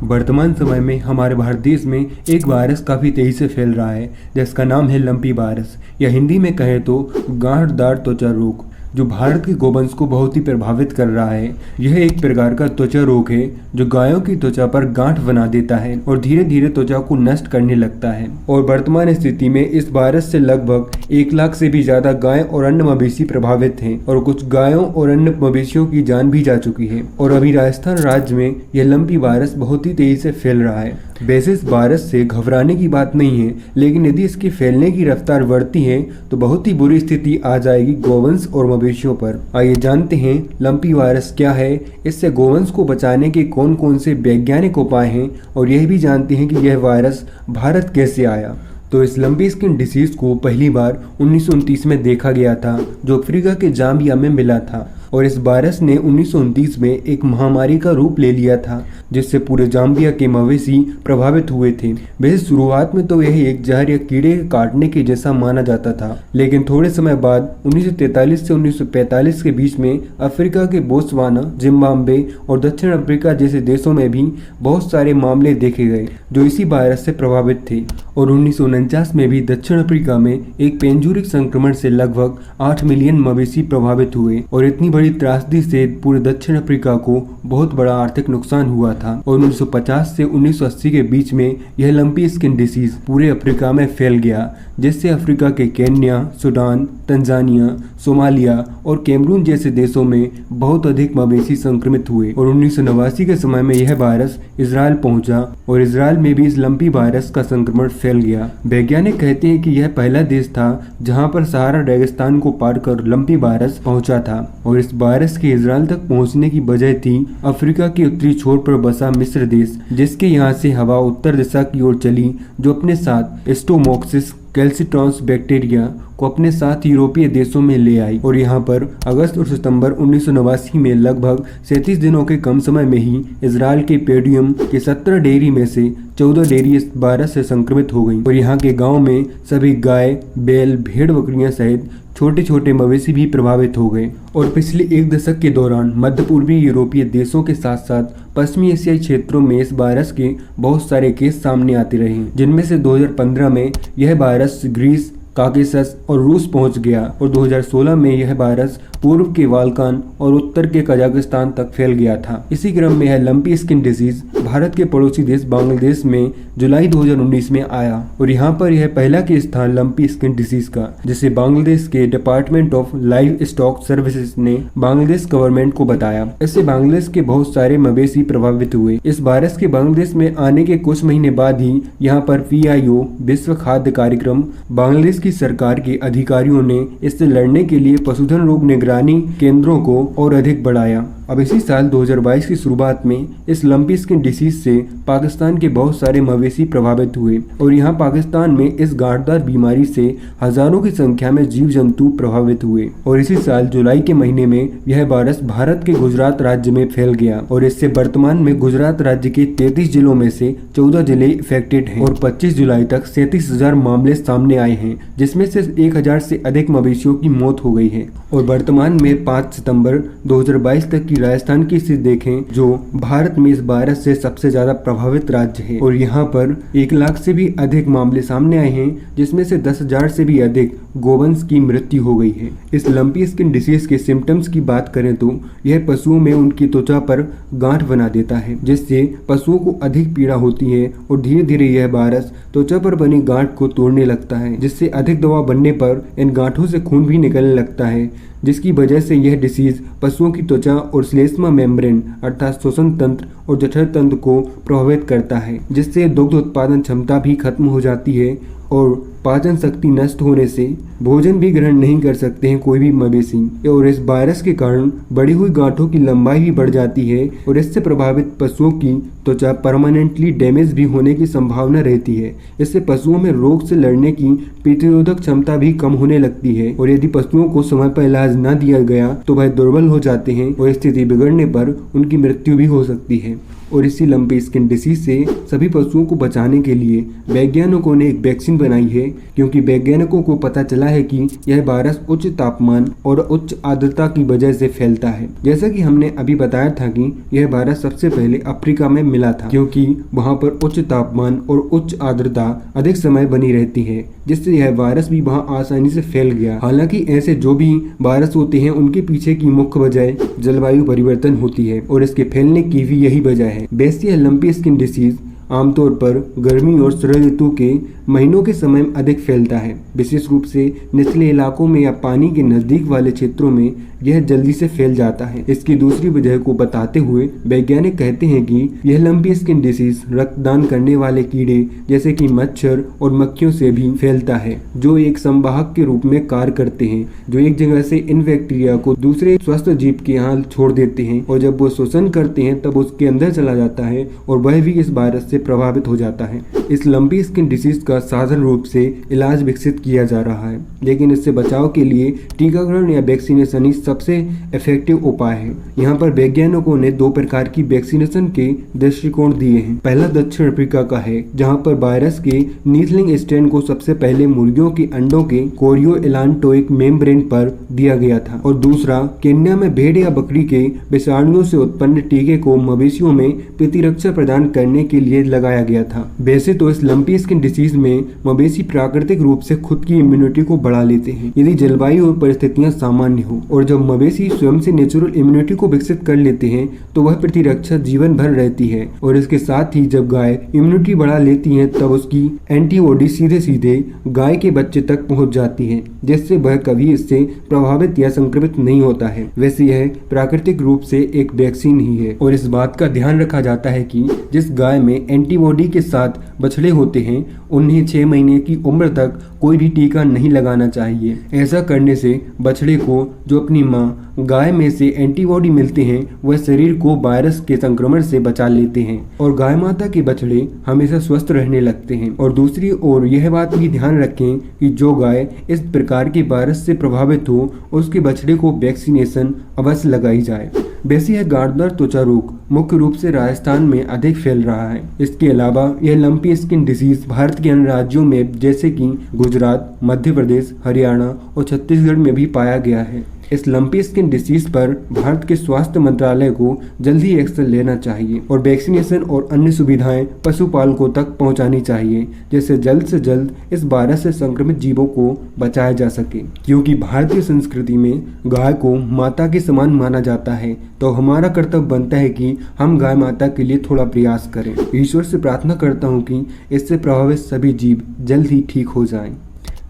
वर्तमान समय में हमारे भारत देश में एक वायरस काफ़ी तेज़ी से फैल रहा है जिसका नाम है लंपी वायरस या हिंदी में कहें तो गांठदार त्वचा रोग, जो भारत के गोवंश को बहुत ही प्रभावित कर रहा है। यह एक प्रकार का त्वचा रोग है जो गायों की त्वचा पर गांठ बना देता है और धीरे धीरे त्वचा को नष्ट करने लगता है। और वर्तमान स्थिति में इस वायरस से लगभग 1 लाख से भी ज्यादा गाय और अन्य मवेशी प्रभावित हैं और कुछ गायों और अन्य मवेशियों की जान भी जा चुकी है। और अभी राजस्थान राज्य में यह लंपी वायरस बहुत ही तेजी से फैल रहा है। वैसे इस वायरस से घबराने की बात नहीं है, लेकिन यदि इसके फैलने की रफ्तार बढ़ती है तो बहुत ही बुरी स्थिति आ जाएगी गोवंश और मवेशियों पर। आइए जानते हैं लंपी वायरस क्या है, इससे गोवंश को बचाने के कौन कौन से वैज्ञानिक उपाय हैं और यह भी जानते हैं कि यह वायरस भारत कैसे आया। तो इस लंपी स्किन डिसीज को पहली बार 1929 में देखा गया था, जो अफ्रीका के जाम्बिया में मिला था। और इस वायरस ने 1929 में एक महामारी का रूप ले लिया था जिससे पूरे जाम्बिया के मवेशी प्रभावित हुए थे। वैसे शुरुआत में तो यह एक जहर या कीड़े के काटने के जैसा माना जाता था, लेकिन थोड़े समय बाद 1943 से 1945 के बीच में अफ्रीका के बोत्सवाना, जिम्बाब्वे और दक्षिण अफ्रीका जैसे देशों में भी बहुत सारे मामले देखे गए जो इसी वायरस से प्रभावित थे। और 1949 में भी दक्षिण अफ्रीका में एक पेंजूरिक संक्रमण से लगभग 8 मिलियन मवेशी प्रभावित हुए और इतनी बड़ी त्रासदी से पूरे दक्षिण अफ्रीका को बहुत बड़ा आर्थिक नुकसान हुआ था। और 1950 से 1980 के बीच में यह लंपी स्किन डिसीज पूरे अफ्रीका में फैल गया, जिससे अफ्रीका के केन्या, सूडान, तंजानिया, सोमालिया और कैमरून जैसे देशों में बहुत अधिक मवेशी संक्रमित हुए। और 1989 के समय में यह वायरस इजराइल पहुंचा और इजराइल में भी इस लंपी वायरस का संक्रमण फैल गया। वैज्ञानिक कहते हैं कि यह पहला देश था जहां पर सहारा रेगिस्तान को पार कर लंपी वायरस पहुंचा था। और इस वायरस के इजराइल तक पहुंचने की वजह थी अफ्रीका के उत्तरी छोर पर बसा मिस्र देश, जिसके यहाँ से हवा उत्तर दिशा की ओर चली, जो अपने साथ स्टोमोक्सिस कैल्सिट्रॉन्स बैक्टीरिया को अपने साथ यूरोपीय देशों में ले आई। और यहाँ पर अगस्त और सितंबर 1989 में लगभग 37 दिनों के कम समय में ही इजराइल के पेडियम के 17 डेयरी में से 14 डेयरी इस वायरस से संक्रमित हो गई। और यहाँ के गांव में सभी गाय, बैल, भेड़ बकरियां सहित छोटे छोटे मवेशी भी प्रभावित हो गए। और पिछले 1 दशक के दौरान मध्य पूर्वी यूरोपीय देशों के साथ साथ पश्चिमी एशियाई क्षेत्रों में इस वायरस के बहुत सारे केस सामने आते रहे, जिनमें से 2015 में यह वायरस ग्रीस, काकेशस और रूस पहुंच गया। और 2016 में यह वायरस पूर्व के बाल्कान और उत्तर के कजाकिस्तान तक फैल गया था। इसी क्रम में यह लंपी स्किन डिसीज भारत के पड़ोसी देश बांग्लादेश में जुलाई 2019 में आया। और यहाँ पर यह पहला केस था लंपी स्किन डिसीज का, जिसे बांग्लादेश के department of live stock services ने बांग्लादेश गवर्नमेंट को बताया। इससे बांग्लादेश के बहुत सारे मवेशी प्रभावित हुए। इस वायरस के बांग्लादेश में आने के कुछ महीने बाद ही यहाँ पर PIO विश्व खाद्य कार्यक्रम बांग्लादेश की सरकार के अधिकारियों ने इससे लड़ने के लिए पशुधन रोग निगरानी केंद्रों को और अधिक बढ़ाया। अब इसी साल 2022 की शुरुआत में इस लंपी स्किन डिसीज से पाकिस्तान के बहुत सारे मवेशी प्रभावित हुए। और यहाँ पाकिस्तान में इस गांठदार बीमारी से हजारों की संख्या में जीव जंतु प्रभावित हुए। और इसी साल जुलाई के महीने में यह वायरस भारत के गुजरात राज्य में फैल गया और इससे वर्तमान में गुजरात राज्य के 33 जिलों में से 14 जिले इफेक्टेड हैं। और 25 जुलाई तक 37,000 मामले सामने आए हैं, जिसमें से 1,000 से अधिक मवेशियों की मौत हो गई है। और वर्तमान में 5 सितंबर 2022 तक की राजस्थान की स्थिति देखें, जो भारत में इस वायरस से सबसे ज्यादा प्रभावित राज्य है। और यहाँ पर 1 लाख से भी अधिक मामले सामने आए हैं, जिसमें से 10,000 से भी अधिक गोवंश की मृत्यु हो गई है। इस लंपी स्किन डिसीज के सिम्टम्स की बात करें तो यह पशुओं में उनकी त्वचा पर गांठ बना देता है, जिससे पशुओं को अधिक पीड़ा होती है। और धीरे धीरे यह वायरस त्वचा पर बनी गांठ को तोड़ने लगता है, जिससे अधिक दबाव बनने पर इन गांठों से खून भी निकलने लगता है, जिसकी वजह से यह डिसीज पशुओं की त्वचा और श्लेष्मा मेम्ब्रेन अर्थात श्वसन तंत्र और जठर तंत्र को प्रभावित करता है, जिससे दुग्ध उत्पादन क्षमता भी खत्म हो जाती है और पाचन शक्ति नष्ट होने से भोजन भी ग्रहण नहीं कर सकते हैं कोई भी मवेशी। और इस वायरस के कारण बढ़ी हुई गांठों की लंबाई भी बढ़ जाती है और इससे प्रभावित पशुओं की त्वचा परमानेंटली डैमेज भी होने की संभावना रहती है। इससे पशुओं में रोग से लड़ने की प्रतिरोधक क्षमता भी कम होने लगती है। और यदि पशुओं को समय पर इलाज न दिया गया तो वह दुर्बल हो जाते हैं और स्थिति बिगड़ने पर उनकी मृत्यु भी हो सकती है। और इसी लंपी स्किन डिसीज से सभी पशुओं को बचाने के लिए वैज्ञानिकों ने एक वैक्सीन बनाई है, क्योंकि वैज्ञानिकों को पता चला है कि यह वायरस उच्च तापमान और उच्च आर्द्रता की वजह से फैलता है। जैसा कि हमने अभी बताया था कि यह वायरस सबसे पहले अफ्रीका में मिला था, क्योंकि वहां पर उच्च तापमान और उच्च आर्द्रता अधिक समय बनी रहती है, जिससे यह वायरस भी वहां आसानी से फैल गया। हालांकि ऐसे जो भी वायरस होते हैं उनके पीछे की मुख्य वजह जलवायु परिवर्तन होती है और इसके फैलने की भी यही वजह है। वैसे यह लंपी स्किन डिसीज आमतौर पर गर्मी और शरद ऋतु के महीनों के समय में अधिक फैलता है। विशेष रूप से निचले इलाकों में या पानी के नजदीक वाले क्षेत्रों में यह जल्दी से फैल जाता है। इसकी दूसरी वजह को बताते हुए वैज्ञानिक कहते हैं कि यह लंपी स्किन डिसीज रक्तदान करने वाले कीड़े जैसे कि मच्छर और मक्खियों से भी फैलता है, जो एक संवाहक के रूप में कार्य करते हैं, जो एक जगह से इन बैक्टीरिया को दूसरे स्वस्थ जीव के यहाँ छोड़ देते हैं और जब वो शोषण करते हैं तब उसके अंदर चला जाता है और वह भी इस वायरस से प्रभावित हो जाता है। इस लंपी स्किन डिसीज का साधारण रूप से इलाज विकसित किया जा रहा है, लेकिन इससे बचाव के लिए टीकाकरण या वैक्सीनेशन ही सबसे इफेक्टिव उपाय है। यहाँ पर वैज्ञानिकों ने 2 प्रकार की वैक्सीनेशन के दृष्टिकोण दिए हैं। पहला दक्षिण अफ्रीका का है, जहाँ पर वायरस के नीथलिंग स्ट्रेन को सबसे पहले मुर्गियों के अंडों के कोरियोइलांटोइक मेम्ब्रेन पर दिया गया था, और दूसरा केन्या में भेड़ या बकरी के विषाणुओं से उत्पन्न टीके को मवेशियों में प्रतिरक्षा प्रदान करने के लिए लगाया गया था। वैसे तो इस लंपी स्किन डिसीज में मवेशी प्राकृतिक रूप से खुद की इम्यूनिटी को बढ़ा लेते हैं यदि जलवायु और परिस्थितियां सामान्य हो, और जब मवेशी स्वयं से नेचुरल इम्यूनिटी को विकसित कर लेते हैं तो वह प्रतिरक्षा जीवन भर रहती है। और इसके साथ ही जब गाय इम्यूनिटी बढ़ा लेती है तब उसकी एंटीबॉडी सीधे सीधे गाय के बच्चे तक पहुंच जाती है, जिससे वह कभी इससे प्रभावित या संक्रमित नहीं होता है। वैसे यह प्राकृतिक रूप से एक वैक्सीन ही है, और इस बात का ध्यान रखा जाता है कि जिस गाय में एंटीबॉडी के साथ बछड़े होते हैं उन्हें 6 महीने की उम्र तक कोई भी टीका नहीं लगाना चाहिए। ऐसा करने से बछड़े को जो अपनी माँ गाय में से एंटीबॉडी मिलते हैं वह शरीर को वायरस के संक्रमण से बचा लेते हैं और गाय माता के बछड़े हमेशा स्वस्थ रहने लगते हैं। और दूसरी ओर यह बात भी ध्यान रखें कि जो गाय इस प्रकार के वायरस से प्रभावित हो उसके बछड़े को वैक्सीनेशन अवश्य लगाई जाए। वैसे यह गांठदार त्वचा रोग मुख्य रूप से राजस्थान में अधिक फैल रहा है। इसके अलावा यह लंपी स्किन डिसीज भारत के अन्य राज्यों में जैसे कि गुजरात, मध्य प्रदेश, हरियाणा और छत्तीसगढ़ में भी पाया गया है। इस लंपी स्किन डिसीज पर भारत के स्वास्थ्य मंत्रालय को जल्द ही एक्शन लेना चाहिए और वैक्सीनेशन और अन्य सुविधाएं पशुपालकों तक पहुंचानी चाहिए, जिससे जल्द से जल्द इस वायरस से संक्रमित जीवों को बचाया जा सके। क्योंकि भारतीय संस्कृति में गाय को माता के समान माना जाता है, तो हमारा कर्तव्य बनता है कि हम गाय माता के लिए थोड़ा प्रयास करें। ईश्वर से प्रार्थना करता हूँ कि इससे प्रभावित सभी जीव जल्द ही ठीक हो जाएं।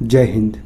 जय हिंद।